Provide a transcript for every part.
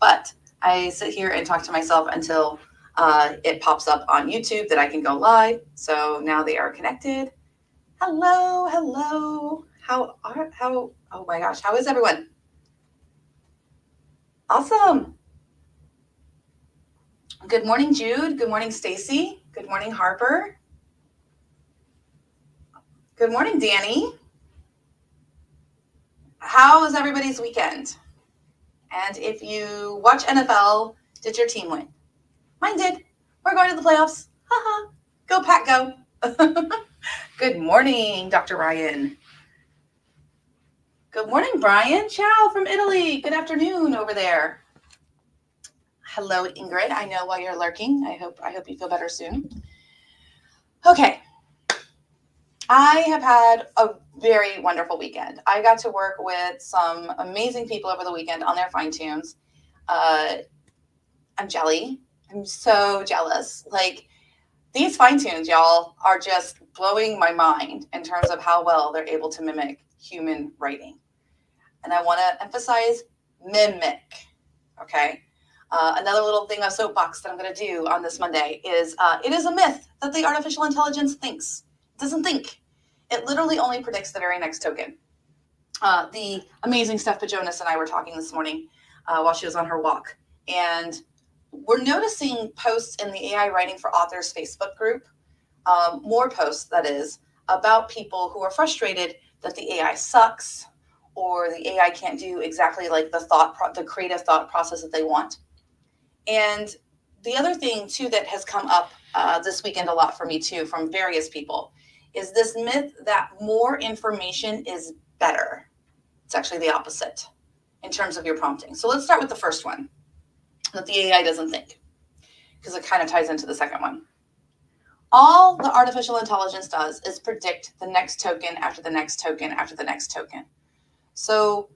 but I sit here and talk to myself until it pops up on YouTube that I can go live. So now they are connected. Hello, hello. Oh my gosh, how is everyone? Awesome. Good morning, Jude. Good morning, Stacy. Good morning, Harper. Good morning, Danny. How was everybody's weekend? And if you watch NFL, did your team win? Mine did. We're going to the playoffs. Haha. Go, Pack, go. Good morning, Dr. Ryan. Good morning, Brian. Ciao from Italy. Good afternoon over there. Hello, Ingrid. I know while you're lurking. I hope you feel better soon. Okay. I have had a very wonderful weekend. I got to work with some amazing people over the weekend on their fine tunes. I'm jelly. I'm so jealous. Like, these fine tunes, y'all, are just blowing my mind in terms of how well they're able to mimic human writing. And I want to emphasize mimic. Okay. Another little thing, a soapbox that I'm going to do on this Monday is it is a myth that the artificial intelligence thinks. It doesn't think. It literally only predicts the very next token. The amazing Steph Pajonas and I were talking this morning while she was on her walk. And we're noticing posts in the AI Writing for Authors Facebook group, more posts, that is, about people who are frustrated that the AI sucks or the AI can't do exactly like the creative thought process that they want. And the other thing, too, that has come up this weekend a lot for me, too, from various people, is this myth that more information is better. It's actually the opposite in terms of your prompting. So let's start with the first one, that the AI doesn't think, because it kind of ties into the second one. All the artificial intelligence does is predict the next token after the next token after the next token. So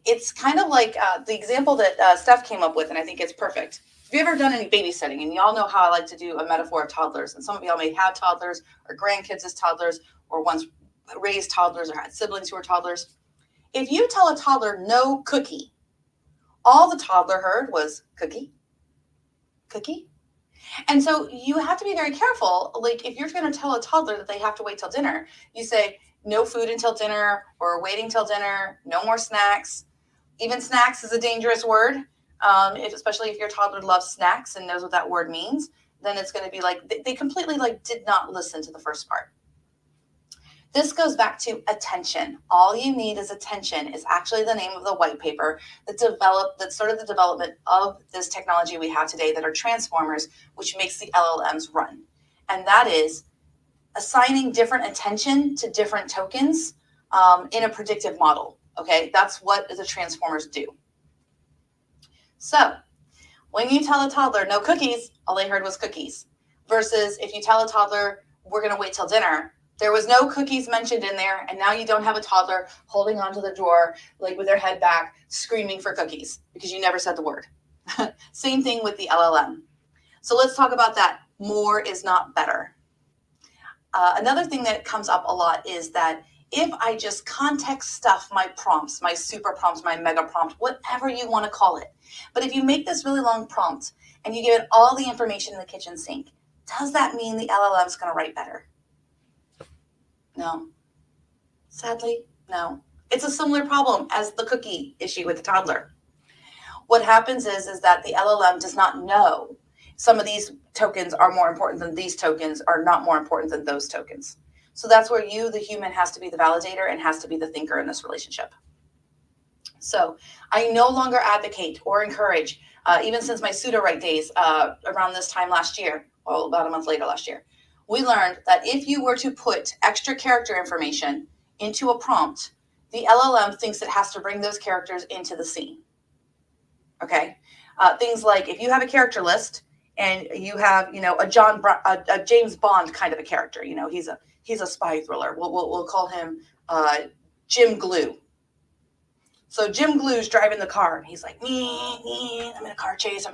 it's kind of like the example that Steph came up with, and I think it's perfect. Have you ever done any babysitting? And y'all know how I like to do a metaphor of toddlers. And some of y'all may have toddlers or grandkids as toddlers or once raised toddlers or had siblings who were toddlers. If you tell a toddler no cookie, all the toddler heard was cookie, cookie. And so you have to be very careful. Like, if you're going to tell a toddler that they have to wait till dinner, you say no food until dinner or waiting till dinner, no more snacks. Even snacks is a dangerous word. Especially if your toddler loves snacks and knows what that word means, then it's going to be like they completely did not listen to the first part. This goes back to attention. All you need is attention is actually the name of the white paper that started the development of this technology we have today that are transformers, which makes the LLMs run. And that is assigning different attention to different tokens in a predictive model. Okay, that's what the transformers do. So when you tell a toddler no cookies, all they heard was cookies. Versus if you tell a toddler we're going to wait till dinner, there was no cookies mentioned in there, and now you don't have a toddler holding onto the drawer, like with their head back, screaming for cookies, because you never said the word. Same thing with the LLM. So let's talk about that. More is not better. Another thing that comes up a lot is that if I just context stuff my prompts, my super prompts, my mega prompt, whatever you want to call it, but if you make this really long prompt and you give it all the information in the kitchen sink, does that mean the LLM is going to write better? No. Sadly, no. It's a similar problem as the cookie issue with the toddler. What happens is that the LLM does not know some of these tokens are more important than these tokens are not more important than those tokens. So that's where you, the human, has to be the validator and has to be the thinker in this relationship. So I no longer advocate or encourage, even since my pseudo-write days around this time last year, well, about a month later last year, we learned that if you were to put extra character information into a prompt, the LLM thinks it has to bring those characters into the scene. Okay? Things like if you have a character list and you have, a James Bond kind of a character, he's a spy thriller. We'll call him Jim Glue. So Jim Glue's driving the car, and he's like, I'm in a car chase.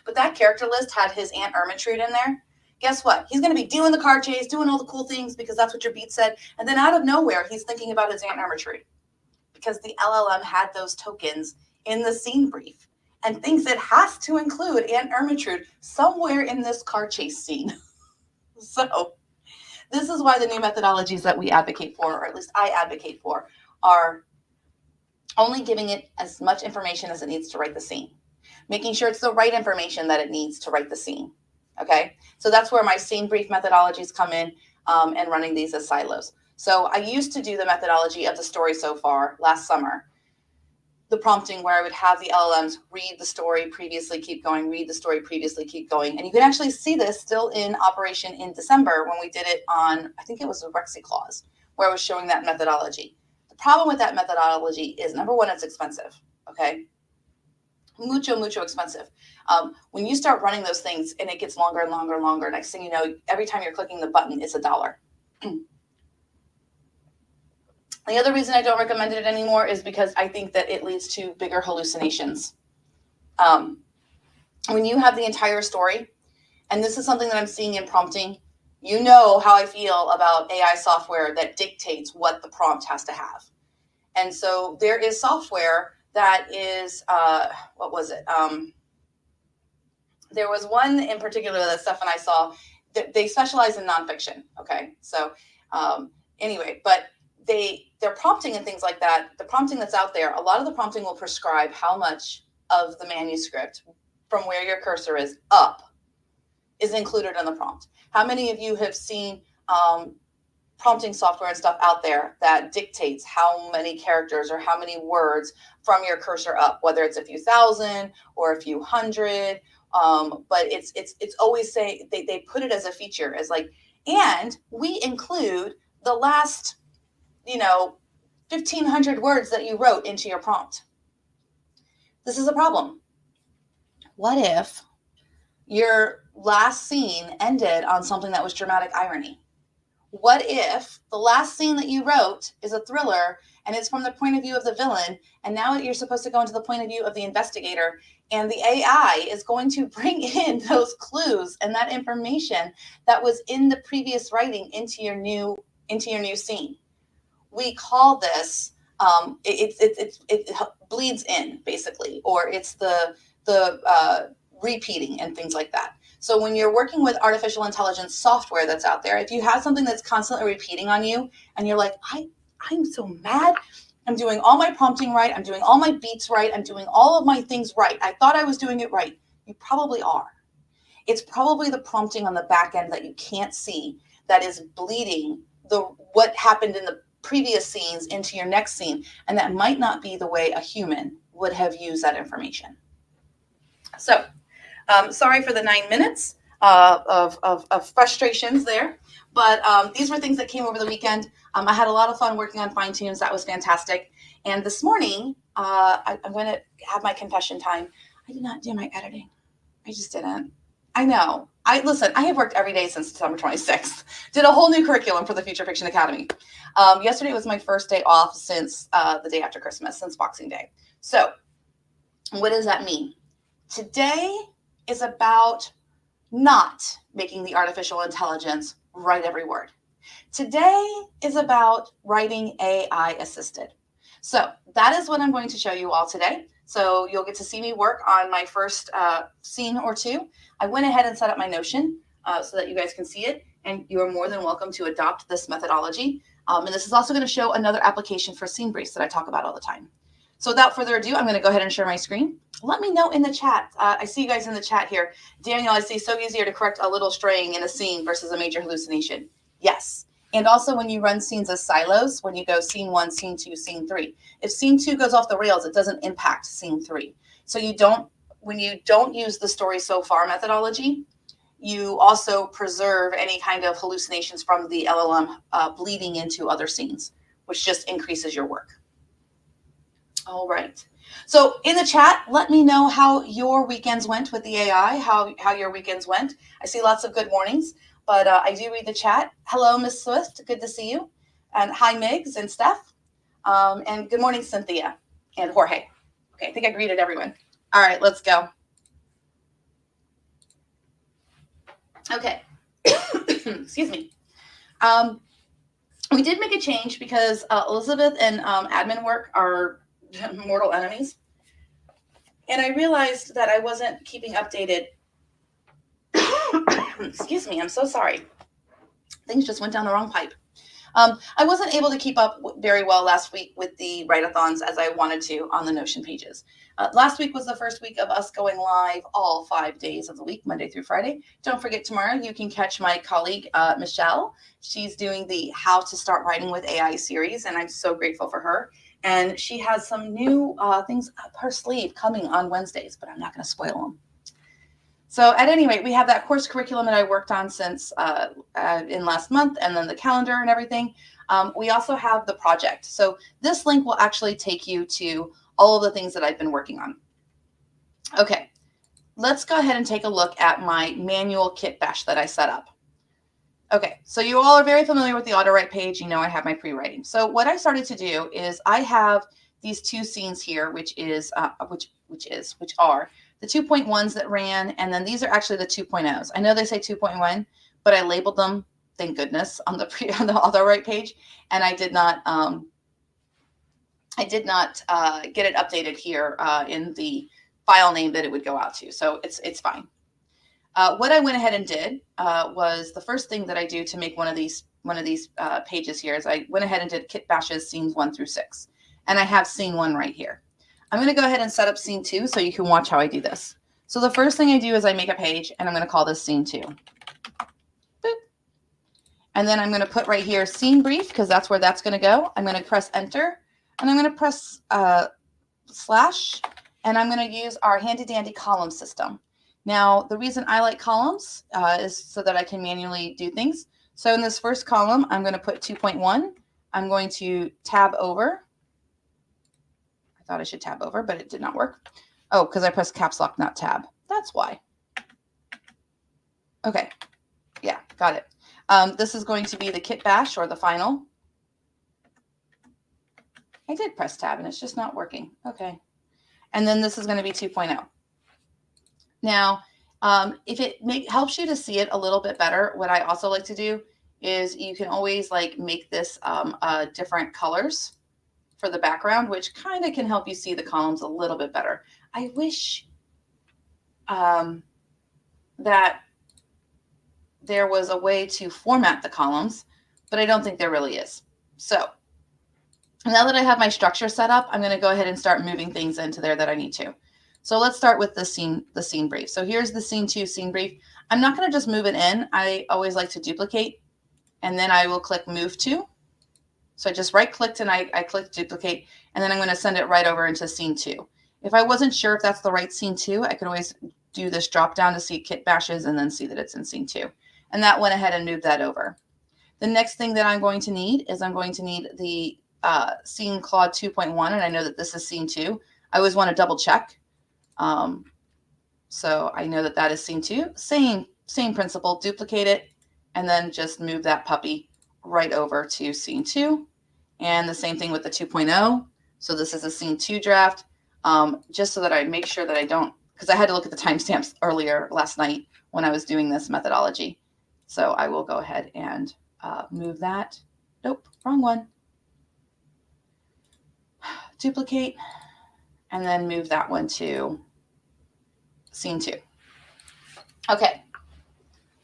But that character list had his Aunt Ermintrude in there. Guess what? He's going to be doing the car chase, doing all the cool things because that's what your beat said. And then out of nowhere, he's thinking about his Aunt Ermintrude because the LLM had those tokens in the scene brief. and thinks it has to include Aunt Ermintrude somewhere in this car chase scene. So this is why the new methodologies that we advocate for, or at least I advocate for, are only giving it as much information as it needs to write the scene, making sure it's the right information that it needs to write the scene. Okay, so that's where my scene brief methodologies come in, and running these as silos. So I used to do the methodology of the story so far last summer, the prompting where I would have the LLMs read the story, previously keep going, read the story, previously keep going. And you can actually see this still in operation in December when we did it on, I think it was a Rexy clause, where I was showing that methodology. The problem with that methodology is, number one, it's expensive, okay? Mucho expensive. When you start running those things and it gets longer and longer and longer, next thing you know, every time you're clicking the button, it's $1. The other reason I don't recommend it anymore is because I think that it leads to bigger hallucinations. When you have the entire story, and this is something that I'm seeing in prompting, you know how I feel about AI software that dictates what the prompt has to have. And so there is software that is, what was it? There was one in particular that Steph and I saw that they specialize in nonfiction. Okay. So anyway, but they're prompting and things like that. The prompting that's out there, a lot of the prompting will prescribe how much of the manuscript from where your cursor is up is included in the prompt. How many of you have seen prompting software and stuff out there that dictates how many characters or how many words from your cursor up, whether it's a few thousand or a few hundred, but it's always say they put it as a feature, as like, and we include the last 1,500 words that you wrote into your prompt. This is a problem. What if your last scene ended on something that was dramatic irony? What if the last scene that you wrote is a thriller and it's from the point of view of the villain, and now you're supposed to go into the point of view of the investigator, and the AI is going to bring in those clues and that information that was in the previous writing into your new scene? We call this it bleeds in, basically, or it's the repeating and things like that. So when you're working with artificial intelligence software that's out there, if you have something that's constantly repeating on you and you're like, I'm so mad, I'm doing all my prompting right, I'm doing all my beats right, I'm doing all of my things right, I thought I was doing it right. You probably are. It's probably the prompting on the back end that you can't see that is bleeding what happened in the previous scenes into your next scene, and that might not be the way a human would have used that information. So sorry for the 9 minutes of frustrations there, but these were things that came over the weekend. I had a lot of fun working on fine tunes. That was fantastic. And this morning, I'm going to have my confession time. I did not do my editing. I just didn't. I know. Listen, I have worked every day since December 26th. Did a whole new curriculum for the Future Fiction Academy. Yesterday was my first day off since the day after Christmas, since Boxing Day. So what does that mean? Today is about not making the artificial intelligence write every word. Today is about writing AI assisted. So that is what I'm going to show you all today. So you'll get to see me work on my first scene or two. I went ahead and set up my Notion so that you guys can see it, and you are more than welcome to adopt this methodology. And this is also going to show another application for scene briefs that I talk about all the time. So without further ado, I'm going to go ahead and share my screen. Let me know in the chat. I see you guys in the chat here. Daniel, I see so easier to correct a little straying in a scene versus a major hallucination. Yes. And also when you run scenes as silos, when you go scene 1, scene 2, scene 3. If scene 2 goes off the rails, it doesn't impact scene 3. So when you don't use the story so far methodology, you also preserve any kind of hallucinations from the LLM bleeding into other scenes, which just increases your work. All right. So in the chat, let me know how your weekends went with the AI, how your weekends went. I see lots of good mornings, but I do read the chat. Hello, Miss Swift. Good to see you. And hi, Migs and Steph. And good morning, Cynthia and Jorge. Okay, I think I greeted everyone. All right, let's go. Okay. Excuse me. We did make a change because Elizabeth and admin work are mortal enemies. And I realized that I wasn't keeping updated. Excuse me, I'm so sorry. Things just went down the wrong pipe. I wasn't able to keep up very well last week with the write-a-thons as I wanted to on the Notion pages. Last week was the first week of us going live all 5 days of the week, Monday through Friday. Don't forget, tomorrow you can catch my colleague, Michelle. She's doing the How to Start Writing with AI series, and I'm so grateful for her. And she has some new things up her sleeve coming on Wednesdays, but I'm not going to spoil them. So at any rate, we have that course curriculum that I worked on since in last month, and then the calendar and everything. We also have the project. So this link will actually take you to all of the things that I've been working on. Okay, let's go ahead and take a look at my manual kit bash that I set up. Okay, so you all are very familiar with the auto write page. You know I have my pre-writing. So what I started to do is I have these two scenes here, which are the 2.1s that ran, and then these are actually the 2.0s. I know they say 2.1, but I labeled them, thank goodness, on the auto write page, and I did not get it updated here in the file name that it would go out to. So it's fine. What I went ahead and did was the first thing that I do to make one of these pages here is I went ahead and did kit bashes scenes 1 through 6, and I have scene 1 right here. I'm going to go ahead and set up scene 2 so you can watch how I do this. So the first thing I do is I make a page, and I'm going to call this scene 2. Boop. And then I'm going to put right here scene brief, because that's where that's going to go. I'm going to press enter, and I'm going to press slash, and I'm going to use our handy dandy column system. Now, the reason I like columns is so that I can manually do things. So in this first column, I'm going to put 2.1. I'm going to tab over. I thought I should tab over, but it did not work. Oh, because I pressed caps lock, not tab. That's why. Okay. Yeah, got it. This is going to be the kit bash, or the final. I did press tab, and it's just not working. Okay. And then this is going to be 2.0. Now, if it helps you to see it a little bit better, what I also like to do is you can always make this different colors for the background, which kind of can help you see the columns a little bit better. I wish that there was a way to format the columns, but I don't think there really is. So now that I have my structure set up, I'm going to go ahead and start moving things into there that I need to. So let's start with the scene brief. So here's the scene 2 scene brief. I'm not going to just move it in. I always like to duplicate, and then I will click move to. So I just right clicked and I clicked duplicate, and then I'm going to send it right over into scene 2. If I wasn't sure if that's the right scene 2, I could always do this drop down to see kit bashes and then see that it's in scene 2. And that went ahead and moved that over. The next thing that I'm going to need is I'm going to need the scene Claude 2.1, and I know that this is scene 2. I always want to double check. So I know that that is scene 2. Same principle, duplicate it, and then just move that puppy right over to scene 2. And the same thing with the 2.0. So this is a scene 2 draft, just so that I make sure that I don't, because I had to look at the timestamps earlier last night when I was doing this methodology. So I will go ahead and move that. Nope, wrong one. Duplicate, and then move that one to scene 2. Okay.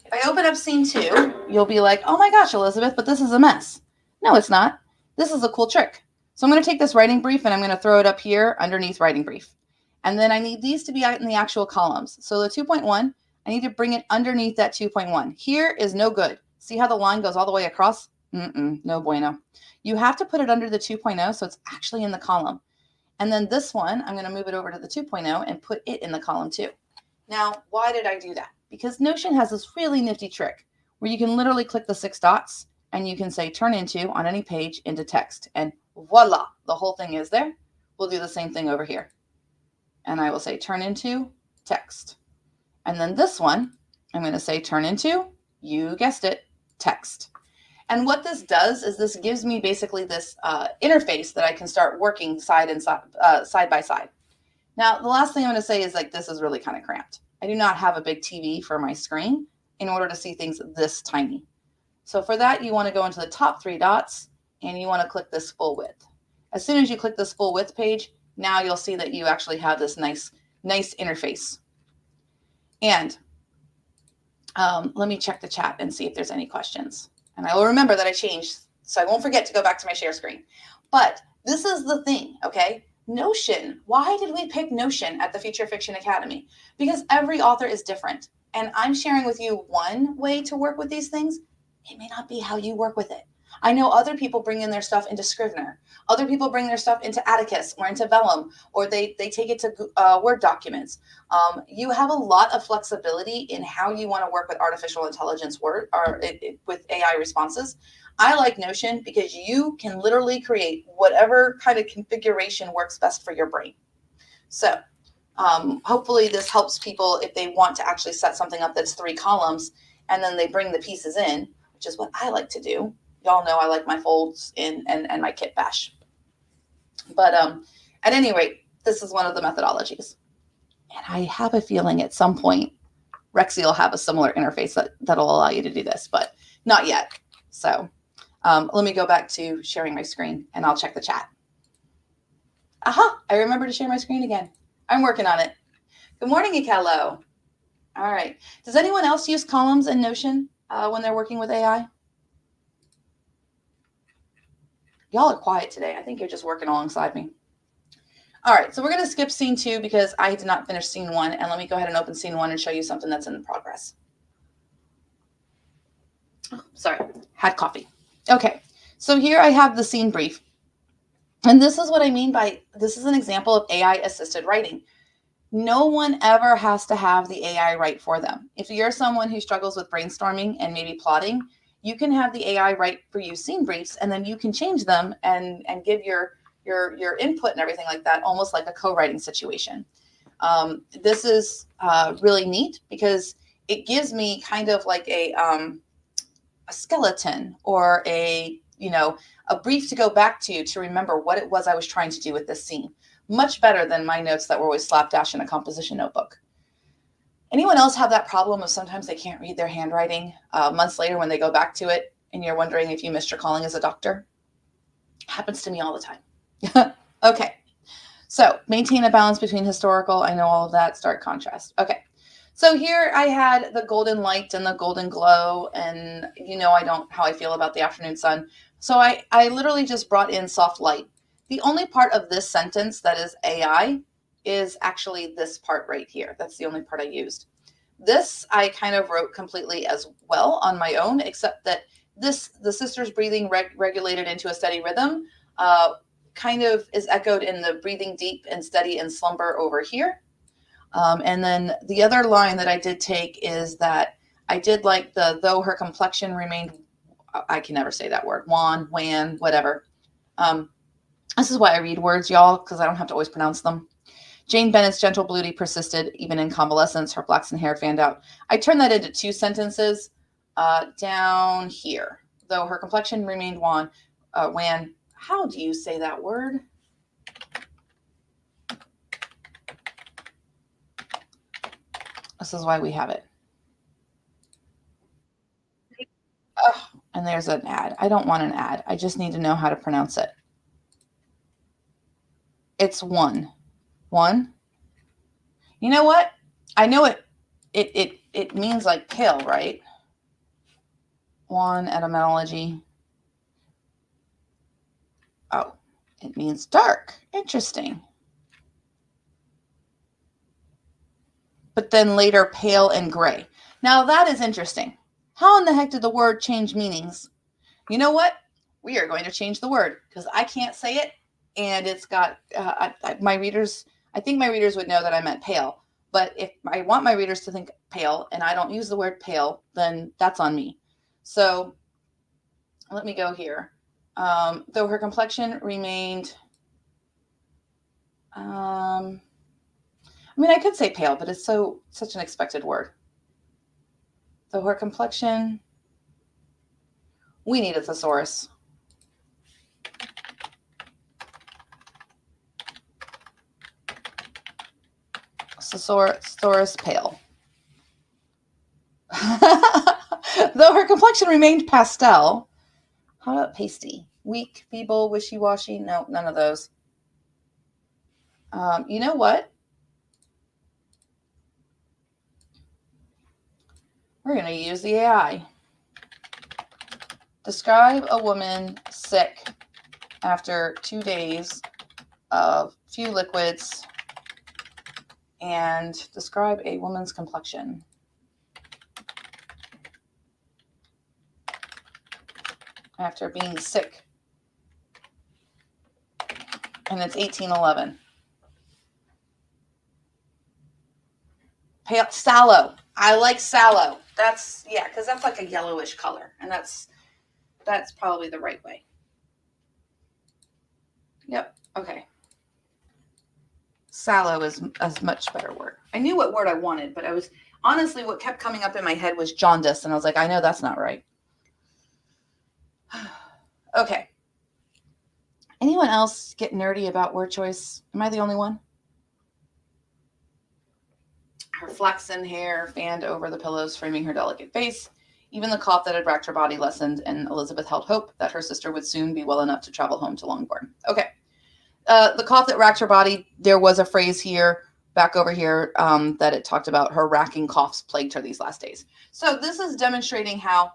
If I open up scene 2, you'll be like, oh my gosh, Elizabeth, but this is a mess. No, it's not. This is a cool trick. So I'm going to take this writing brief and I'm going to throw it up here underneath writing brief. And then I need these to be out in the actual columns. So the 2.1, I need to bring it underneath that 2.1. Here is no good. See how the line goes all the way across? No bueno. You have to put it under the 2.0 so it's actually in the column. And then this one, I'm going to move it over to the 2.0 and put it in the column too. Now, why did I do that? Because Notion has this really nifty trick where you can literally click the 6 dots and you can say turn into on any page into text, and voila, the whole thing is there. We'll do the same thing over here. And I will say turn into text. And then this one, I'm going to say turn into, you guessed it, text. And what this does is this gives me basically this interface that I can start working side by side. Now, the last thing I'm going to say is this is really kind of cramped. I do not have a big TV for my screen in order to see things this tiny. So for that, you want to go into the top 3 dots and you want to click this full width. As soon as you click this full width page, now you'll see that you actually have this nice nice interface. And let me check the chat and see if there's any questions. And I will remember that I changed, so I won't forget to go back to my share screen. But this is the thing, okay? Notion. Why did we pick Notion at the Future Fiction Academy? Because every author is different. And I'm sharing with you one way to work with these things. It may not be how you work with it. I know other people bring in their stuff into Scrivener. Other people bring their stuff into Atticus or into Vellum, or they take it to Word documents. You have a lot of flexibility in how you want to work with artificial intelligence with AI responses. I like Notion because you can literally create whatever kind of configuration works best for your brain. So hopefully this helps people if they want to actually set something up that's 3 columns and then they bring the pieces in, which is what I like to do. Y'all know I like my folds in and my kit bash. But at any rate, this is one of the methodologies. And I have a feeling at some point, Rexy will have a similar interface that'll allow you to do this, but not yet. So let me go back to sharing my screen and I'll check the chat. Aha, I remember to share my screen again. I'm working on it. Good morning, Ikello. All right. Does anyone else use columns in Notion when they're working with AI? Y'all are quiet today. I think you're just working alongside me. All right, so we're going to skip scene 2 because I did not finish scene 1. And let me go ahead and open scene 1 and show you something that's in progress. Oh, sorry, had coffee. Okay, so here I have the scene brief. And this is what I mean by, this is an example of AI-assisted writing. No one ever has to have the AI write for them. If you're someone who struggles with brainstorming and maybe plotting, you can have the AI write for you scene briefs, and then you can change them and give your input and everything like that, almost like a co-writing situation. This is really neat because it gives me kind of like a skeleton or a brief to go back to remember what it was I was trying to do with this scene. Much better than my notes that were always slapdash in a composition notebook. Anyone else have that problem of sometimes they can't read their handwriting months later when they go back to it and you're wondering if you missed your calling as a doctor? Happens to me all the time. Okay, so maintain a balance between historical, I know all of that, stark contrast. Okay, so here I had the golden light and the golden glow, and I don't how I feel about the afternoon sun. So I literally just brought in soft light. The only part of this sentence that is AI is actually this part right here. That's the only part I used. This I kind of wrote completely as well on my own, except that the sister's breathing regulated into a steady rhythm kind of is echoed in the breathing deep and steady and slumber over here. And then the other line that I did take is that I did like the though her complexion remained, I can never say that word, wan, whatever. This is why I read words, y'all, because I don't have to always pronounce them. Jane Bennett's gentle beauty persisted even in convalescence. Her flaxen hair fanned out. I turned that into 2 sentences down here. Though her complexion remained wan. How do you say that word? This is why we have it. Oh, and there's an ad. I don't want an ad. I just need to know how to pronounce it. It's one. You know what? I know it means like pale, right? One etymology. Oh, it means dark. Interesting. But then later pale and gray. Now that is interesting. How in the heck did the word change meanings? You know what? We are going to change the word because I can't say it. And it's got my readers. I think my readers would know that I meant pale. But if I want my readers to think pale and I don't use the word pale, then that's on me. So let me go here. Though her complexion remained, I could say pale, but it's such an expected word. Though her complexion, we need a thesaurus. Thesaurus pale. Though her complexion remained pastel. How about pasty? Weak, feeble, wishy-washy? No, none of those. You know what? We're going to use the AI. Describe a woman sick after 2 days of few liquids and describe a woman's complexion. After being sick. And it's 1811. Pale, sallow. I like sallow. That's, yeah, because that's like a yellowish color. And that's probably the right way. Yep. Okay. Sallow is a much better word. I knew what word I wanted, but I was honestly, what kept coming up in my head was jaundice. And I was like, I know that's not right. Okay. Anyone else get nerdy about word choice? Am I the only one? Her flaxen hair fanned over the pillows, framing her delicate face. Even the cough that had racked her body lessened, and Elizabeth held hope that her sister would soon be well enough to travel home to Longbourn. Okay. The cough that racked her body, there was a phrase here, back over here, that it talked about her racking coughs plagued her these last days. So this is demonstrating how,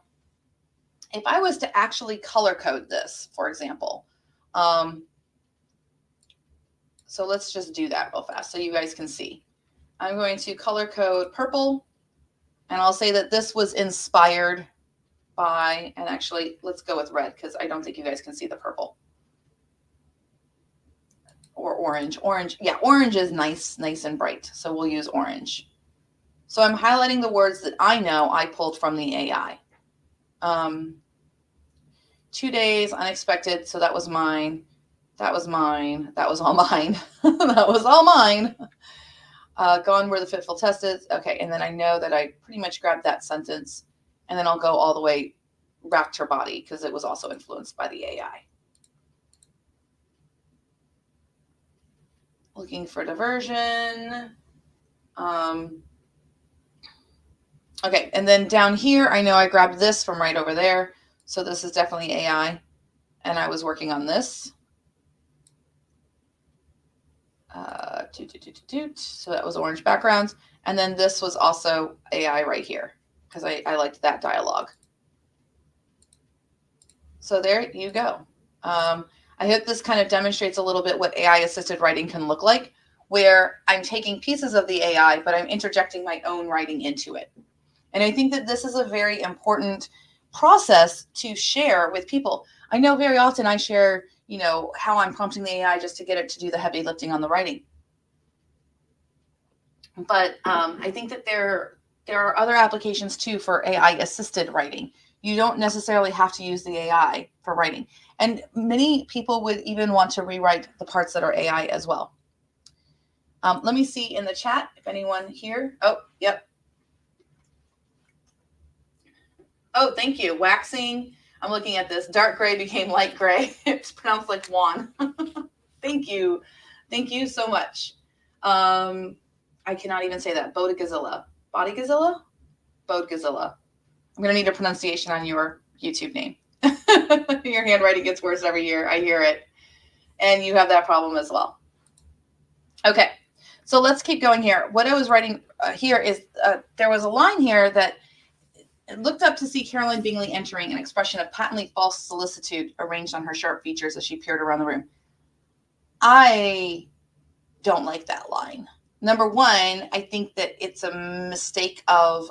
if I was to actually color code this, for example, so let's just do that real fast so you guys can see. I'm going to color code purple, and I'll say that this was inspired by, and actually let's go with red because I don't think you guys can see the purple. Or orange. Yeah, orange is nice and bright, so we'll use orange. So I'm highlighting the words that I know I pulled from the AI. 2 days, unexpected, so that was mine. That was mine. That was all mine. That was all mine. Gone where the fitful test is. Okay, and then I know that I pretty much grabbed that sentence, and then I'll go all the way racked her body because it was also influenced by the AI. Looking for diversion. Okay, and then down here, I know I grabbed this from right over there. So this is definitely AI, and I was working on this. So that was orange backgrounds. And then this was also AI right here because I liked that dialogue. So there you go. I hope this kind of demonstrates a little bit what AI-assisted writing can look like, where I'm taking pieces of the AI, but I'm interjecting my own writing into it. And I think that this is a very important process to share with people. I know very often I share, how I'm prompting the AI just to get it to do the heavy lifting on the writing. But I think that there are other applications too for AI-assisted writing. You don't necessarily have to use the AI for writing. And many people would even want to rewrite the parts that are AI as well. Let me see in the chat if anyone here. Oh, yep. Oh, thank you. Waxing. I'm looking at this. Dark gray became light gray. It's pronounced like Juan. Thank you. Thank you so much. I cannot even say that. Bodegazilla. Bodegazilla? Bodegazilla. I'm going to need a pronunciation on your YouTube name. Your handwriting gets worse every year. I hear it. And you have that problem as well. Okay. So let's keep going here. What I was writing here is there was a line here that looked up to see Caroline Bingley entering, an expression of patently false solicitude arranged on her sharp features as she peered around the room. I don't like that line. Number one, I think that it's a mistake of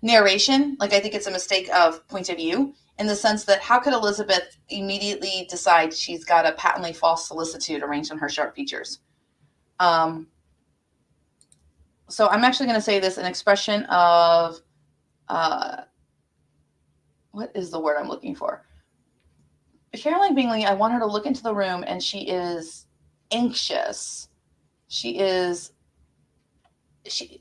narration. Like, I think it's a mistake of point of view in the sense that how could Elizabeth immediately decide she's got a patently false solicitude arranged on her sharp features? So I'm actually going to say this, an expression of, what is the word I'm looking for? Caroline Bingley, I want her to look into the room and she is anxious. She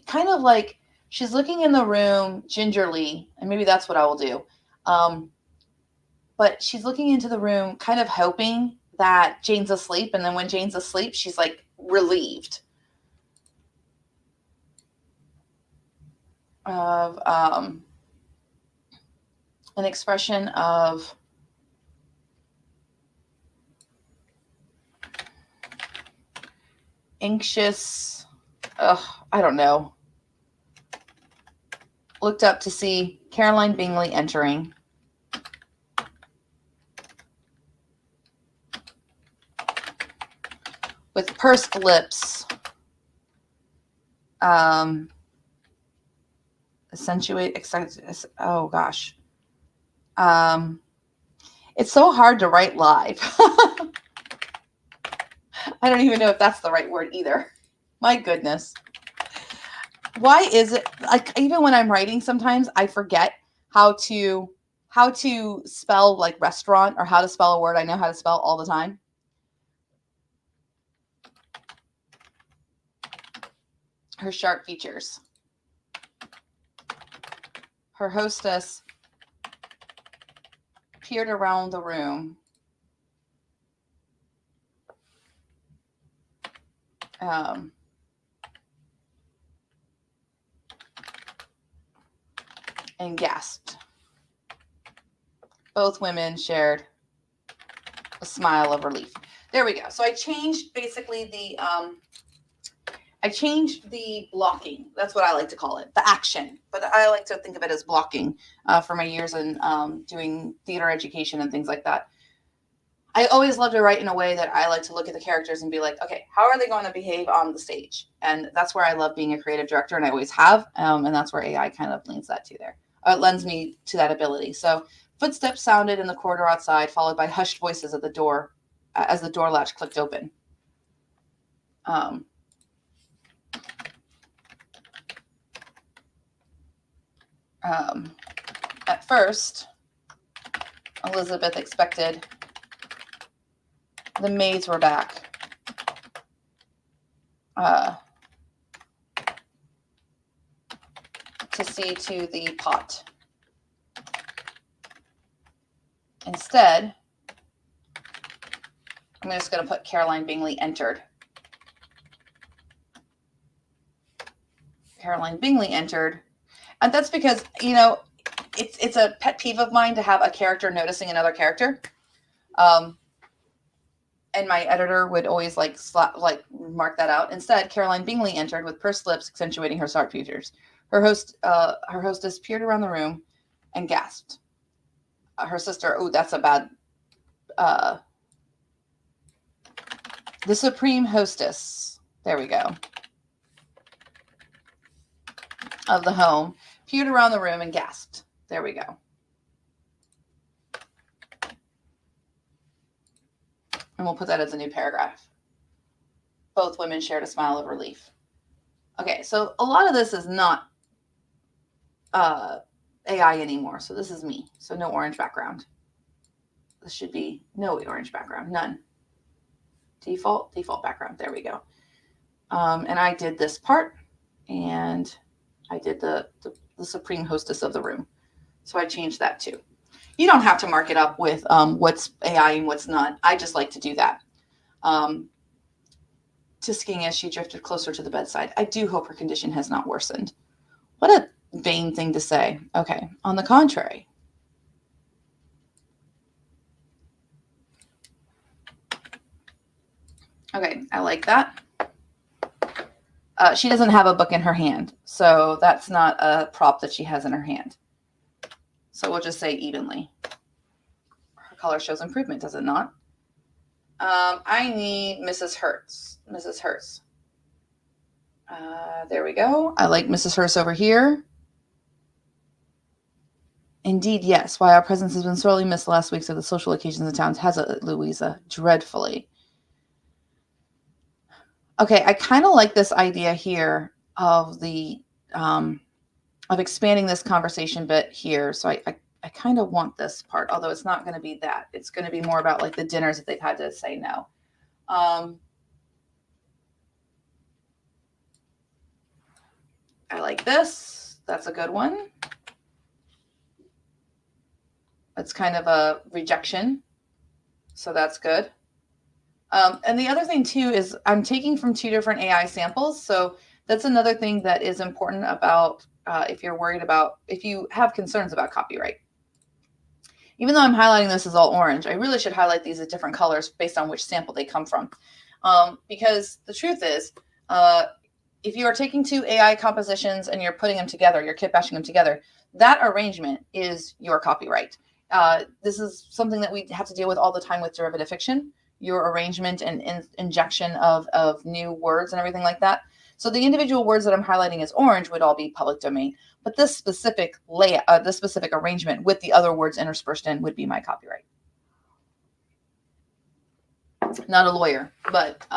kind of like, she's looking in the room gingerly, and maybe that's what I will do. But she's looking into the room kind of hoping that Jane's asleep. And then when Jane's asleep, she's like relieved of an expression of anxious, I don't know. looked up to see Caroline Bingley entering. With pursed lips, oh gosh. It's so hard to write live. I don't even know if that's the right word either. My goodness. Why is it, like, even when I'm writing, sometimes I forget how to spell like restaurant, or how to spell a word I know how to spell all the time. Her sharp features. Her hostess peered around the room. And gasped. Both women shared a smile of relief. There we go. So I changed basically the blocking. That's what I like to call it, the action. But I like to think of it as blocking for my years in doing theater education and things like that. I always love to write in a way that I like to look at the characters and be like, okay, how are they going to behave on the stage? And that's where I love being a creative director, and I always have. And that's where AI kind of lends that to there. It lends me to that ability. So footsteps sounded in the corridor outside, followed by hushed voices at the door as the door latch clicked open. At first, Elizabeth expected the maids were back. To see to the pot. Instead, I'm just going to put Caroline Bingley entered. Caroline Bingley entered. And that's because, you know, it's a pet peeve of mine to have a character noticing another character. And my editor would always like mark that out. Instead, Caroline Bingley entered with pursed lips, accentuating her sharp features. Her hostess peered around the room and gasped. Her sister, oh, that's a bad. The supreme hostess, there we go, of the home, peered around the room and gasped. There we go. And we'll put that as a new paragraph. Both women shared a smile of relief. Okay, so a lot of this is not AI anymore. So this is me. So no orange background. This should be no orange background. None. Default background. There we go. And I did this part, and I did the supreme hostess of the room. So I changed that too. You don't have to mark it up with what's AI and what's not. I just like to do that. Tisking as she drifted closer to the bedside. I do hope her condition has not worsened. What a vain thing to say. Okay, on the contrary. Okay, I like that. She doesn't have a book in her hand, so that's not a prop that she has in her hand. So we'll just say evenly. Her color shows improvement, does it not? I need Mrs. Hertz. Mrs. Hertz. There we go. I like Mrs. Hertz over here. Indeed, yes. Why our presence has been sorely missed the last weeks of the social occasions in town, has it, Louisa? Dreadfully. Okay, I kind of like this idea here of the of expanding this conversation bit here. So I kind of want this part, although it's not going to be that. It's going to be more about like the dinners that they've had to say no. I like this. That's a good one. It's kind of a rejection. So that's good. And the other thing too is I'm taking from 2 different AI samples. So that's another thing that is important about if you're worried about, if you have concerns about copyright. Even though I'm highlighting this as all orange, I really should highlight these as different colors based on which sample they come from. Because the truth is, if you are taking two AI compositions and you're putting them together, you're kit bashing them together, that arrangement is your copyright. This is something that we have to deal with all the time with derivative fiction, your arrangement and injection of new words and everything like that. So the individual words that I'm highlighting as orange would all be public domain, but this specific layout, this specific arrangement with the other words interspersed in would be my copyright. Not a lawyer, but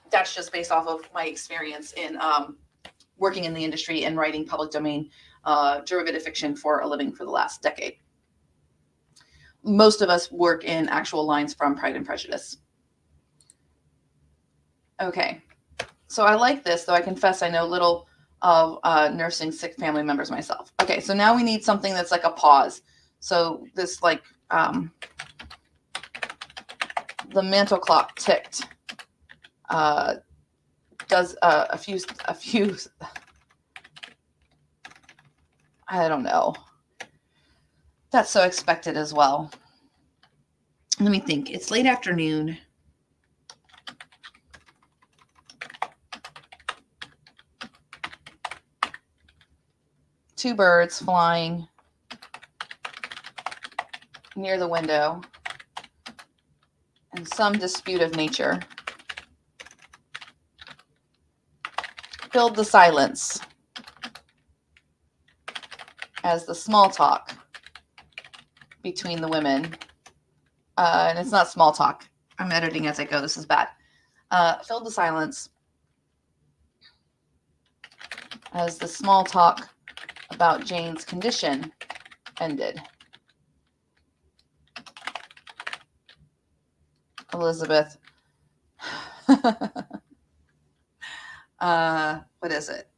that's just based off of my experience in working in the industry and writing public domain derivative fiction for a living for the last decade. Most of us work in actual lines from Pride and Prejudice. Okay, so I like this, though I confess I know little of nursing sick family members myself. Okay, so now we need something that's like a pause. So this like the mantle clock ticked. Does a few, I don't know. That's so expected as well. Let me think. It's late afternoon. Two birds flying near the window and some dispute of nature filled the silence as the small talk between the women, and it's not small talk. I'm editing as I go. This is bad. Filled the silence as the small talk about Jane's condition ended. Elizabeth, what is it?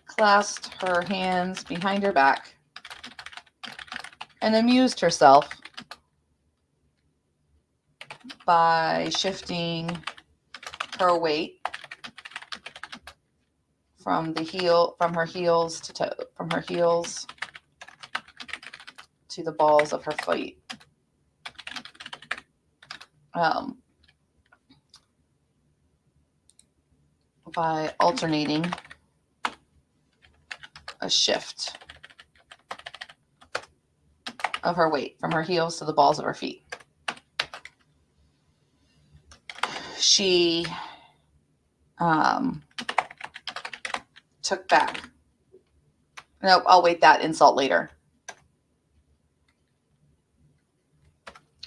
Clasped her hands behind her back and amused herself by shifting her weight from her heels to the balls of her feet. By alternating a shift of her weight from her heels to the balls of her feet. She took back. Nope, I'll wait that insult later.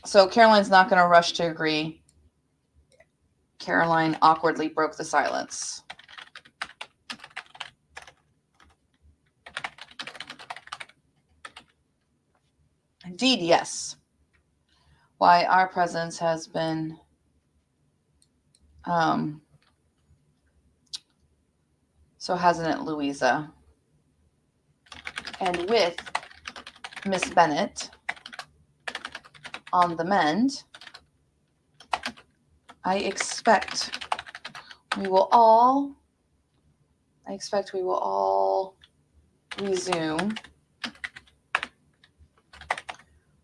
So Caroline's not going to rush to agree. Caroline awkwardly broke the silence. Indeed, yes. Why, our presence has been so hasn't it, Louisa? And with Miss Bennet on the mend, I expect we will all resume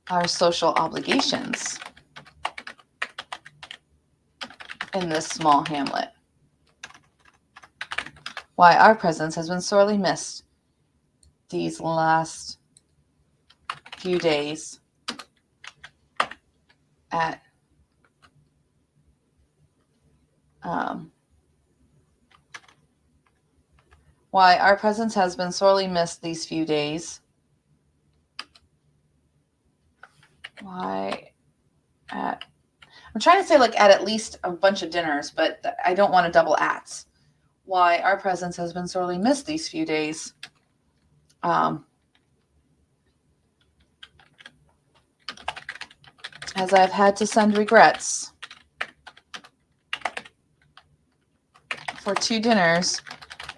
our social obligations in this small hamlet. Why, our presence has been sorely missed these last few days at why our presence has been sorely missed these few days. Why I'm trying to say like at least a bunch of dinners, but I don't want to double ats. Why our presence has been sorely missed these few days. As I've had to send regrets for 2 dinners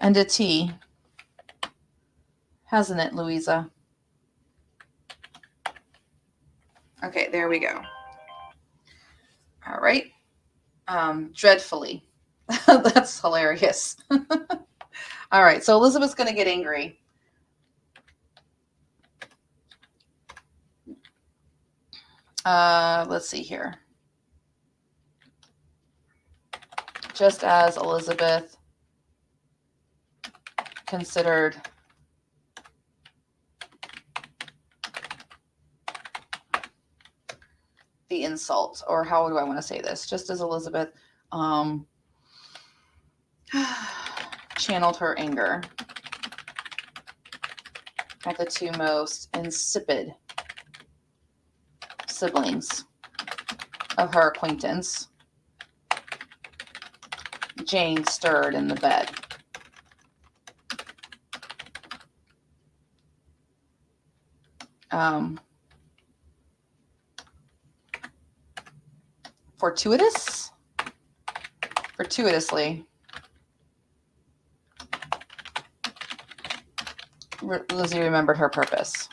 and a tea. Hasn't it, Louisa? Okay, there we go. All right. Dreadfully. That's hilarious. All right, so Elizabeth's going to get angry. Let's see here. just as Elizabeth considered the insult, or how do I want to say this? Just as Elizabeth channeled her anger at the two most insipid siblings of her acquaintance, Jane stirred in the bed. Fortuitously, Lizzie remembered her purpose,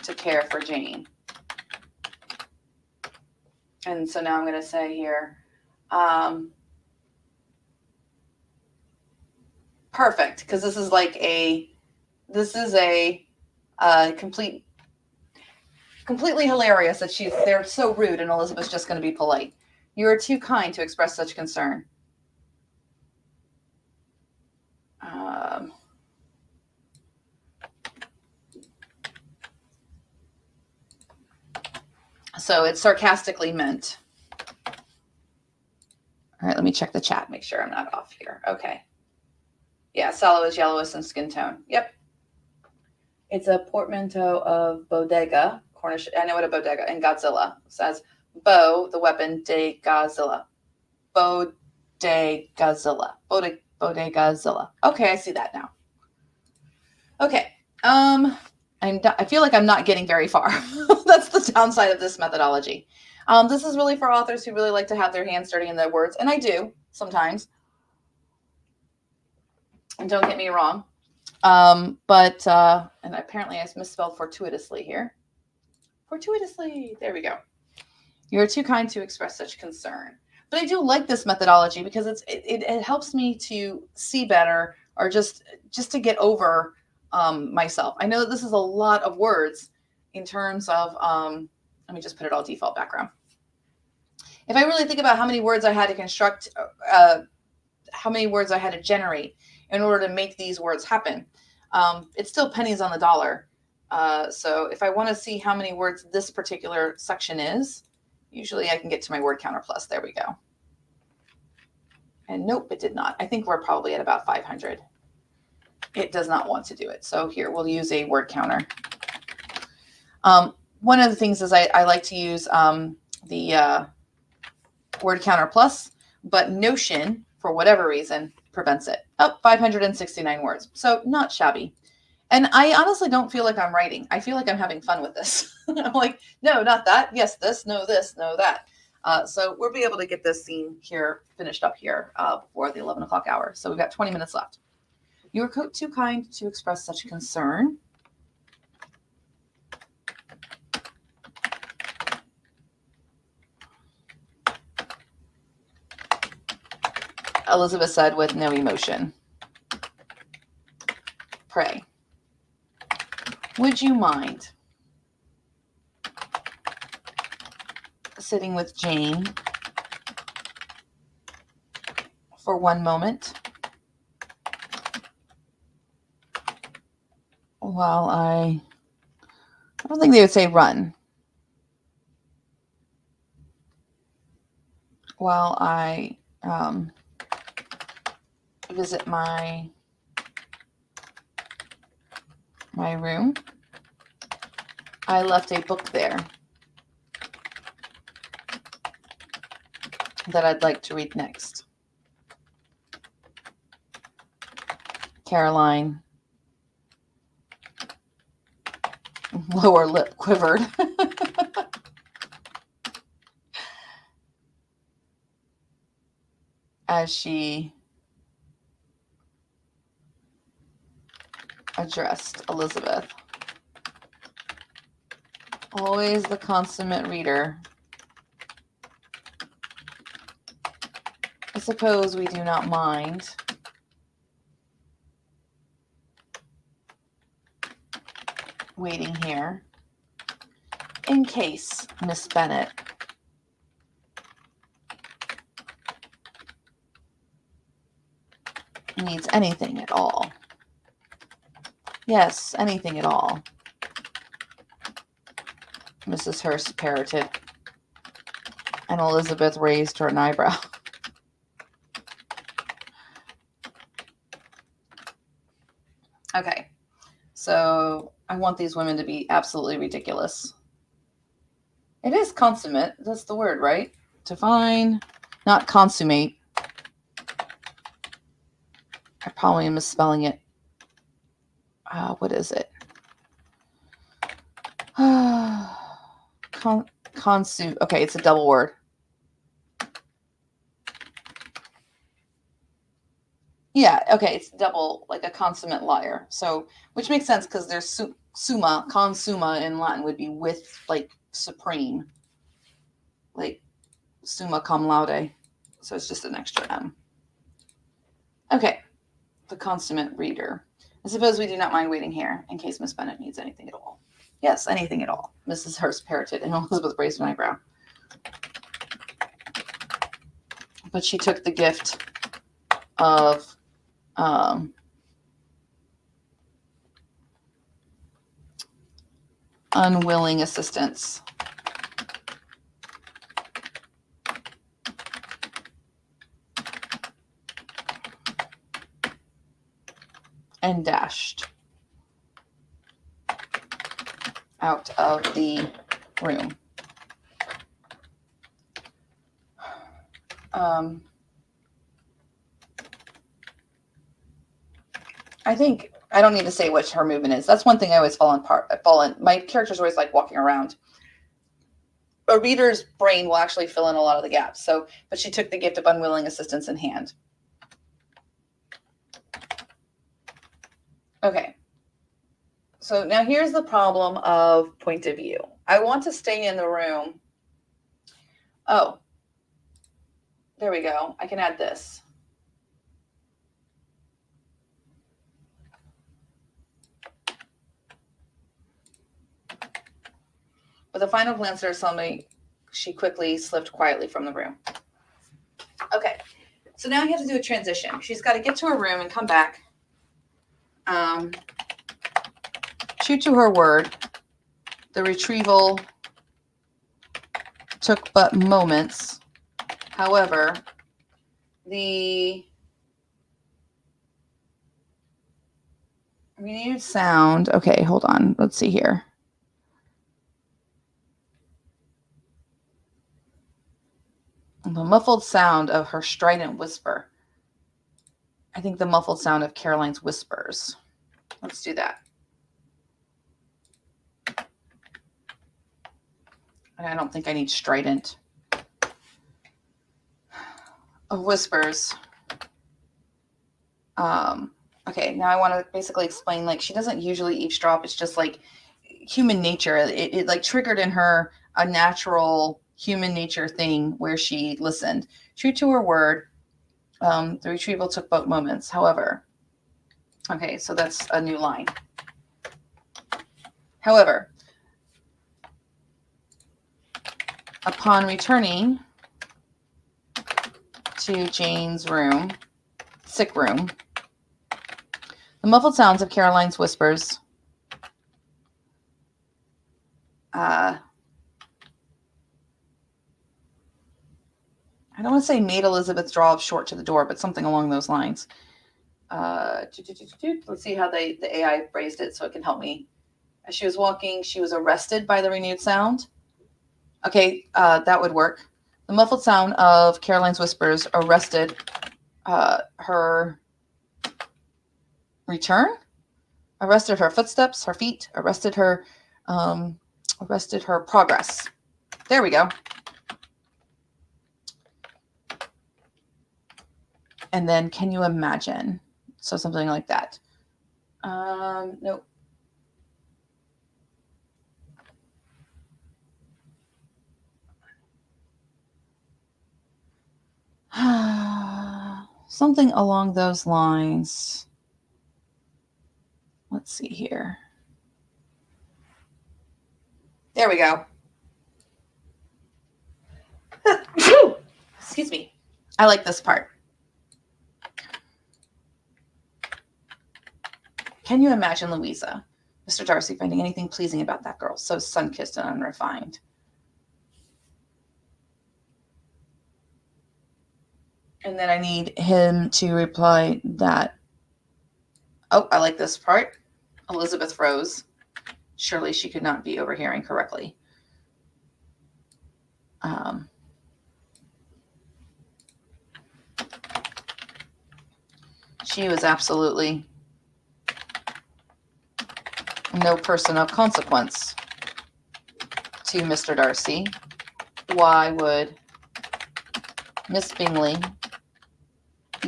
to care for Jane. And so now I'm going to say here, perfect, because this is a completely hilarious that they're so rude and Elizabeth's just going to be polite. You are too kind to express such concern. So it's sarcastically meant. All right, let me check the chat, make sure I'm not off here. Okay. Yeah, sallow is yellowest in skin tone. Yep. It's a portmanteau of bodega, Cornish. I know what a bodega, and Godzilla. It says bow, the weapon, de Godzilla. Bodegazilla. Bodegazilla. Okay, I see that now. Okay. I feel like I'm not getting very far. That's the downside of this methodology. This is really for authors who really like to have their hands dirty in their words, and I do sometimes. And don't get me wrong. And apparently I misspelled fortuitously here. Fortuitously. There we go. You are too kind to express such concern. But I do like this methodology because it helps me to see better, or just to get over myself. I know that this is a lot of words in terms of, let me just put it all default background. If I really think about how many words I had to construct, how many words I had to generate in order to make these words happen, it's still pennies on the dollar. So if I want to see how many words this particular section is, usually I can get to my word counter plus. There we go. And nope, it did not. I think we're probably at about 500. It does not want to do it. So here, we'll use a word counter. One of the things is I like to use the word counter plus, but Notion, for whatever reason, prevents it. 569 words. So not shabby. And I honestly don't feel like I'm writing. I feel like I'm having fun with this. I'm like, no, not that. Yes, this, no, that. So we'll be able to get this scene here finished up here before the 11 o'clock hour. So we've got 20 minutes left. You are too kind to express such concern. Elizabeth said with no emotion. Pray. Would you mind sitting with Jane for one moment while I don't think they would say run, while I visit my room. I left a book there that I'd like to read next. Caroline, lower lip quivered. As she addressed Elizabeth. Always the consummate reader. I suppose we do not mind waiting here in case Miss Bennet needs anything at all. Yes, anything at all. Mrs. Hurst parroted, and Elizabeth raised her eyebrow. Okay, so I want these women to be absolutely ridiculous. It is consummate. That's the word, right? Define, not consummate. I probably am misspelling it. What is it? Consume. Okay, it's a double word. Yeah, okay, it's double, like a consummate liar. So, which makes sense because there's summa, consumma in Latin would be with, like, supreme. Like, summa cum laude. So it's just an extra M. Okay, the consummate reader. I suppose we do not mind waiting here in case Miss Bennet needs anything at all. Yes, anything at all. Mrs. Hurst parroted, and Elizabeth raised an eyebrow. But she took the gift of unwilling assistance. And dashed out of the room. I think I don't need to say which her movement is. That's one thing I always fall in. My character's always like walking around. A reader's brain will actually fill in a lot of the gaps. So, but she took the gift of unwilling assistance in hand. Okay. So now here's the problem of point of view. I want to stay in the room. Oh, there we go. I can add this. With a final glance at her somebody, she quickly slipped quietly from the room. Okay, so now you have to do a transition. She's got to get to her room and come back. True to her word, the retrieval took but moments. However, the renewed sound. Okay, hold on. Let's see here. The muffled sound of her strident whisper. I think the muffled sound of Caroline's whispers. Let's do that. I don't think I need strident. Of whispers. Okay, now I want to basically explain, like, she doesn't usually eavesdrop. It's just like human nature. It like triggered in her a natural human nature thing where she listened. True to her word, the retrieval took but moments. However, okay, so that's a new line. However, upon returning to Jane's room, sick room, the muffled sounds of Caroline's whispers I don't want to say made Elizabeth draw up short to the door, but something along those lines. Let's see how the AI phrased it so it can help me. As she was walking, she was arrested by the renewed sound. Okay, that would work. The muffled sound of Caroline's whispers arrested her return, arrested her footsteps, her feet, arrested her progress. There we go. And then, can you imagine? So something like that. Nope. Something along those lines. Let's see here. There we go. Excuse me. I like this part. Can you imagine Louisa, Mr. Darcy, finding anything pleasing about that girl, so sun-kissed and unrefined? And then I need him to reply that, oh, I like this part. Elizabeth rose. Surely she could not be overhearing correctly. She was absolutely no person of consequence to Mr. Darcy. Why would Miss Bingley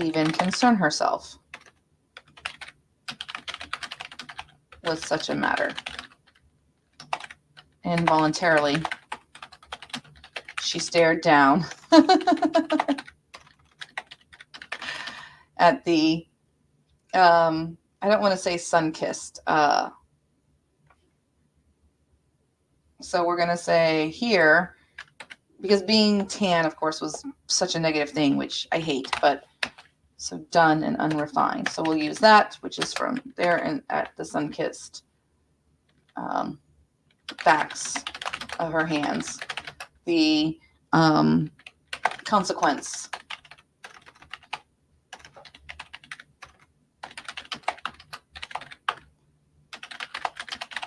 even concern herself with such a matter? Involuntarily, she stared down at the, I don't want to say sun-kissed. So we're going to say here, because being tan, of course, was such a negative thing, which I hate, but so done and unrefined. So we'll use that, which is from there and at the sun-kissed backs of her hands. The consequence.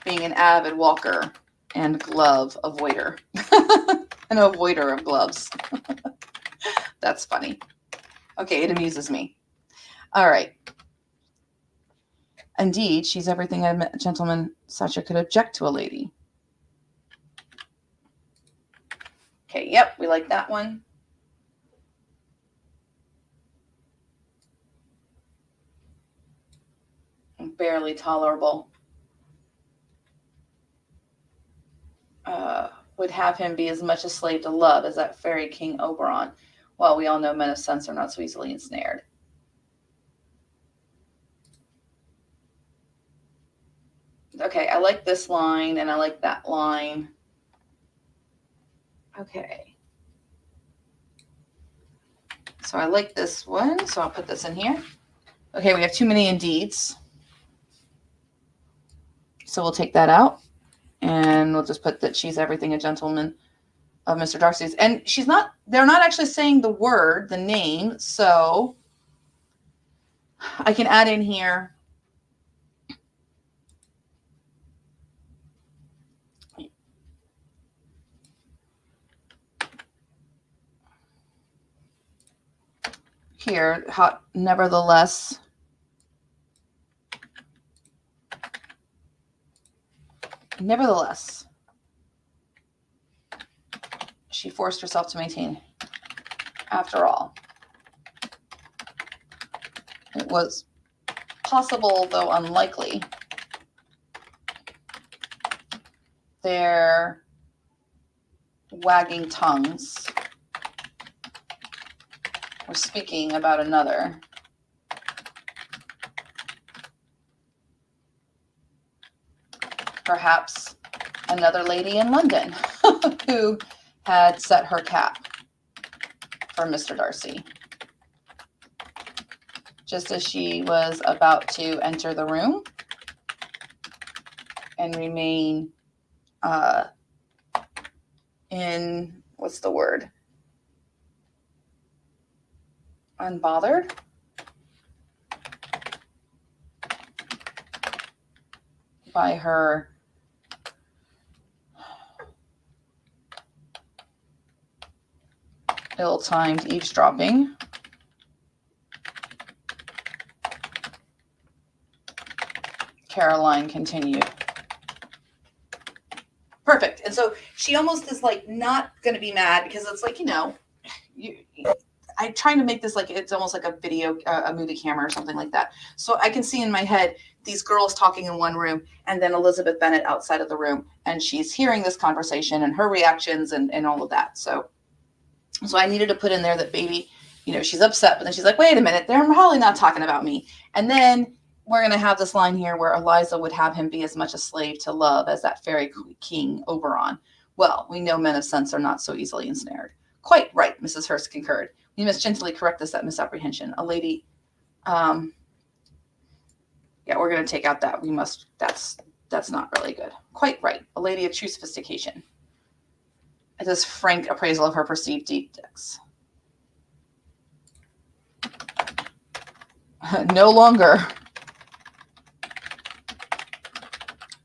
Being an avid walker and glove avoider. An avoider of gloves. That's funny. Okay, it amuses me. All right. Indeed, she's everything a gentleman such a could object to a lady. Okay, yep, we like that one. Barely tolerable. Would have him be as much a slave to love as that fairy King Oberon. Well, we all know men of sense are not so easily ensnared. Okay, I like this line and I like that line. Okay. So I like this one, so I'll put this in here. Okay, we have too many indeeds. So we'll take that out. And we'll just put that she's everything a gentleman of Mr. Darcy's. And they're not actually saying the word, the name. So I can add in here. Here, nevertheless. Nevertheless, she forced herself to maintain. After all, it was possible, though unlikely, their wagging tongues were speaking about another. Perhaps another lady in London who had set her cap for Mr. Darcy. Just as she was about to enter the room and remain in, what's the word? Unbothered. By her ill-timed eavesdropping. Caroline continued. Perfect. And so she almost is like not going to be mad because it's like, I'm trying to make this like it's almost like a video, a movie camera or something like that. So I can see in my head these girls talking in one room and then Elizabeth Bennet outside of the room, and she's hearing this conversation and her reactions and all of that. So I needed to put in there that baby, she's upset, but then she's like, wait a minute, they're probably not talking about me. And then we're going to have this line here where Eliza would have him be as much a slave to love as that fairy King Oberon. Well, we know men of sense are not so easily ensnared. Quite right, Mrs. Hurst concurred. We must gently correct this misapprehension. A lady, Yeah, we're going to take out that. We must, that's not really good. Quite right. A lady of true sophistication. It is frank appraisal of her perceived defects. No longer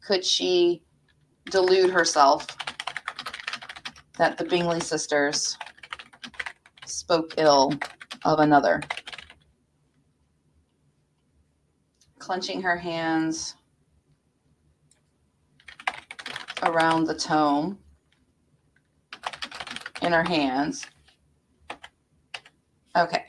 could she delude herself that the Bingley sisters spoke ill of another. Clenching her hands around the tome in her hands. Okay.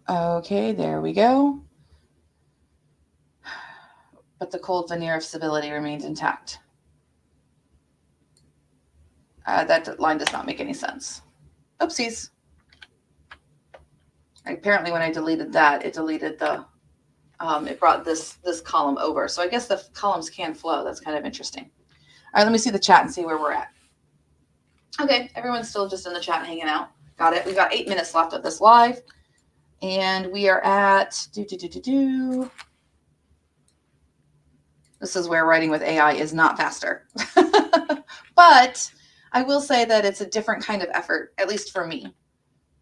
Okay, there we go. But the cold veneer of civility remains intact. That line does not make any sense. Oopsies. Apparently when I deleted that, it deleted the, it brought this column over. So I guess the columns can flow. That's kind of interesting. All right, let me see the chat and see where we're at. Okay, everyone's still just in the chat hanging out. Got it. We've got 8 minutes left of this live. And we are at, This is where writing with AI is not faster. But I will say that it's a different kind of effort, at least for me.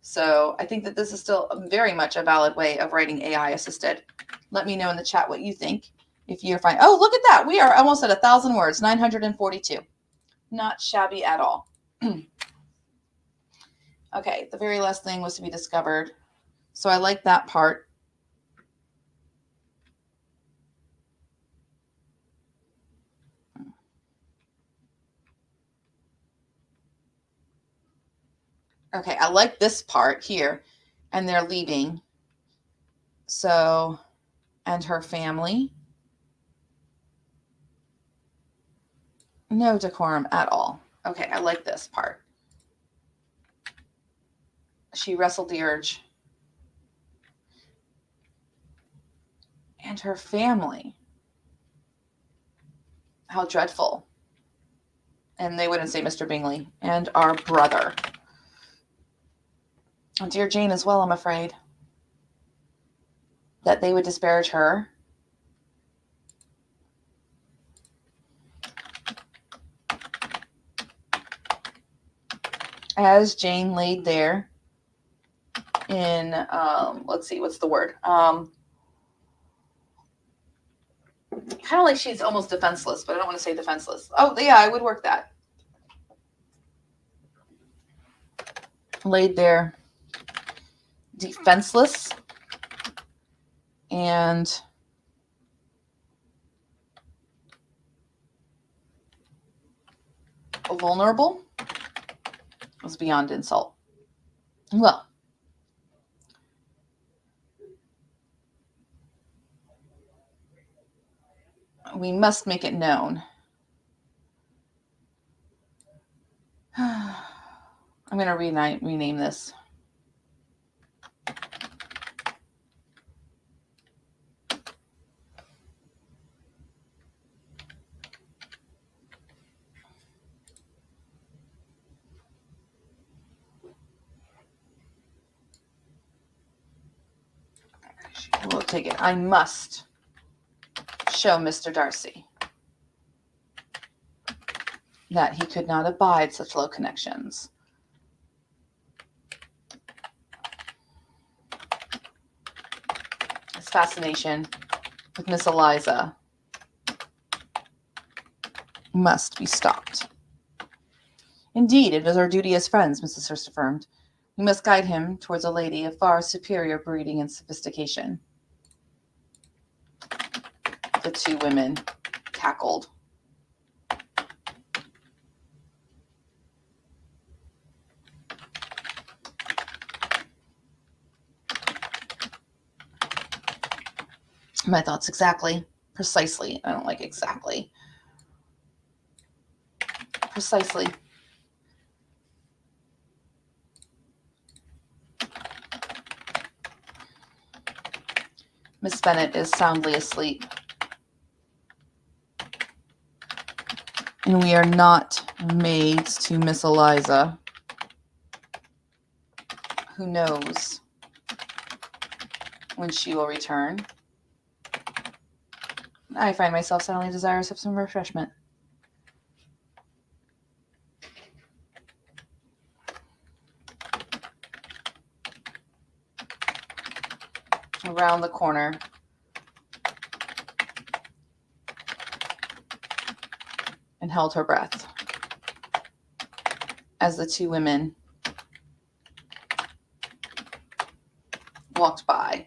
So I think that this is still very much a valid way of writing AI assisted. Let me know in the chat what you think. If you're fine. Oh, look at that. We are almost at 1,000 words, 942. Not shabby at all. Okay, the very last thing was to be discovered. So I like that part. Okay, I like this part here. And they're leaving. So, and her family. No decorum at all. Okay, I like this part. She wrestled the urge. And her family. How dreadful. And they wouldn't say Mr. Bingley. And our brother. Oh, dear Jane as well, I'm afraid. That they would disparage her. As Jane laid there in, let's see, what's the word? Kind of like she's almost defenseless, but I don't want to say defenseless. Oh, yeah, I would work that. Laid there defenseless and vulnerable was beyond insult. Well, we must make it known. I'm going to rename this. We'll take it. I must show Mr. Darcy that he could not abide such low connections. His fascination with Miss Eliza must be stopped. Indeed, it is our duty as friends, Mrs. Hurst affirmed. We must guide him towards a lady of far superior breeding and sophistication. The two women cackled. My thoughts exactly. Precisely. I don't like exactly. Precisely. Miss Bennet is soundly asleep. And we are not maids to Miss Eliza, who knows when she will return. I find myself suddenly desirous of some refreshment. Around the corner, and held her breath as the two women walked by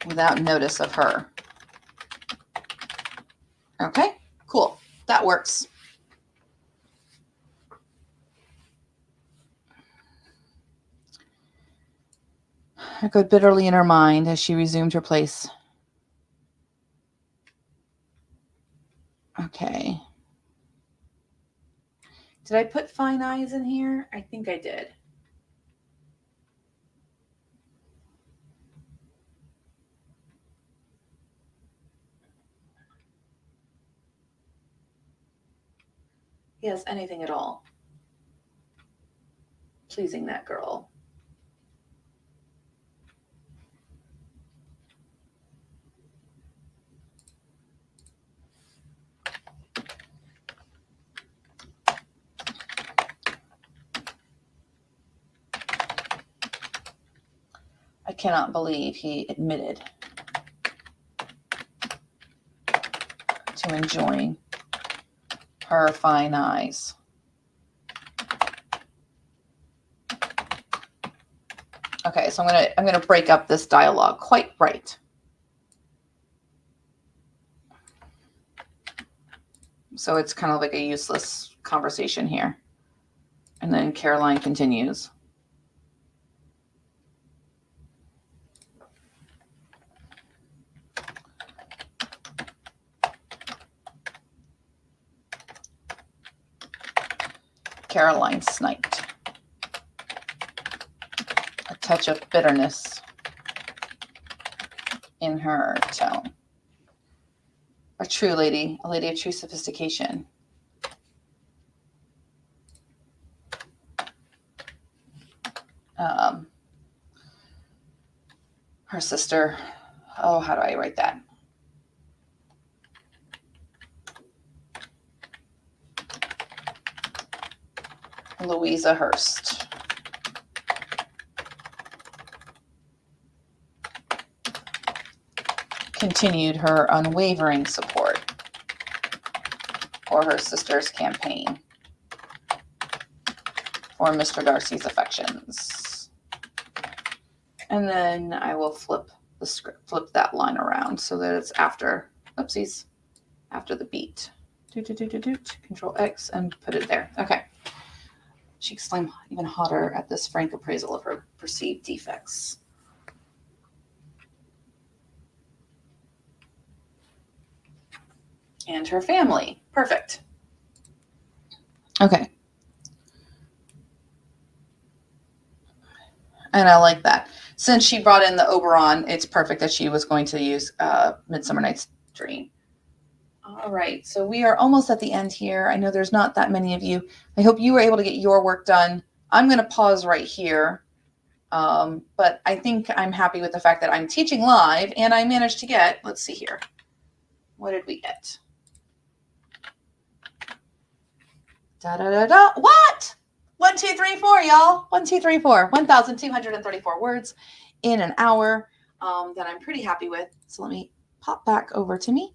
without notice of her. Okay, cool. That works. Echoed bitterly in her mind as she resumed her place. Okay. Did I put fine eyes in here? I think I did. Yes, anything at all. Pleasing that girl. I cannot believe he admitted to enjoying her fine eyes. Okay, so I'm gonna break up this dialogue quite right. So it's kind of like a useless conversation here. And then Caroline continues. Caroline sniped. A touch of bitterness in her tone. A true lady, a lady of true sophistication. Her sister, oh, how do I write that? Louisa Hurst. Continued her unwavering support for her sister's campaign for Mr. Darcy's affections. And then I will flip the script, flip that line around so that it's after, oopsies, after the beat. Control X and put it there. Okay. She exclaimed even hotter at this frank appraisal of her perceived defects. And her family. Perfect. Okay. And I like that. Since she brought in the Oberon, it's perfect that she was going to use Midsummer Night's Dream. All right. So we are almost at the end here. I know there's not that many of you. I hope you were able to get your work done. I'm going to pause right here. But I think I'm happy with the fact that I'm teaching live and I managed to get, let's see here. What did we get? What? 1, 2, 3, 4, y'all. 1, 2, 3, 4. 1,234 words in an hour that I'm pretty happy with. So let me pop back over to me.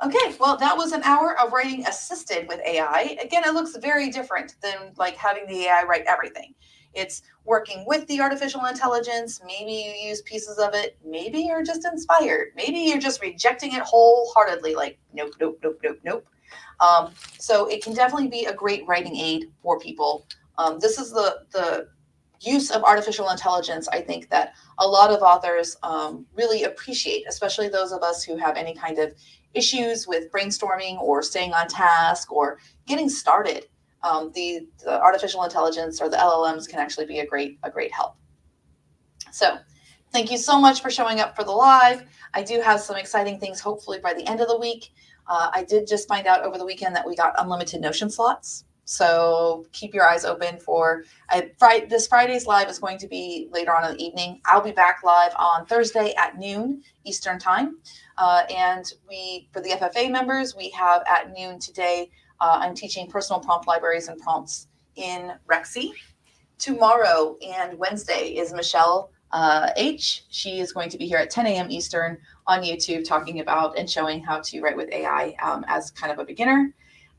Okay, well, that was an hour of writing assisted with AI. Again, it looks very different than like having the AI write everything. It's working with the artificial intelligence. Maybe you use pieces of it. Maybe you're just inspired. Maybe you're just rejecting it wholeheartedly. Like, nope, nope, nope, nope, nope. So it can definitely be a great writing aid for people. This is the use of artificial intelligence, I think, that a lot of authors really appreciate, especially those of us who have any kind of issues with brainstorming or staying on task or getting started. The artificial intelligence or the LLMs can actually be a great help. So thank you so much for showing up for the live. I do have some exciting things, hopefully by the end of the week. I did just find out over the weekend that we got unlimited Notion slots. So keep your eyes open for this Friday's live is going to be later on in the evening. I'll be back live on Thursday at noon Eastern time. And for the FFA members, we have at noon today, I'm teaching personal prompt libraries and prompts in Rexy. Tomorrow and Wednesday is Michelle H. She is going to be here at 10 a.m. Eastern on YouTube talking about and showing how to write with AI as kind of a beginner.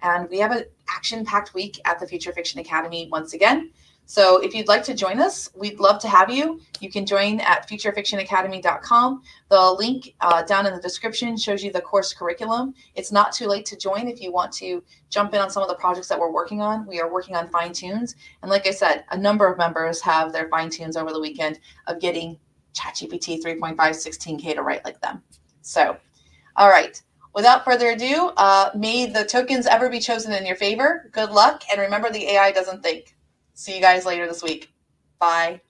And we have an action-packed week at the Future Fiction Academy once again. So if you'd like to join us, we'd love to have you. You can join at futurefictionacademy.com. The link down in the description shows you the course curriculum. It's not too late to join if you want to jump in on some of the projects that we're working on. We are working on fine tunes. And like I said, a number of members have their fine tunes over the weekend of getting ChatGPT 3.5 16K to write like them. So, all right. Without further ado, may the tokens ever be chosen in your favor. Good luck. And remember, the AI doesn't think. See you guys later this week. Bye.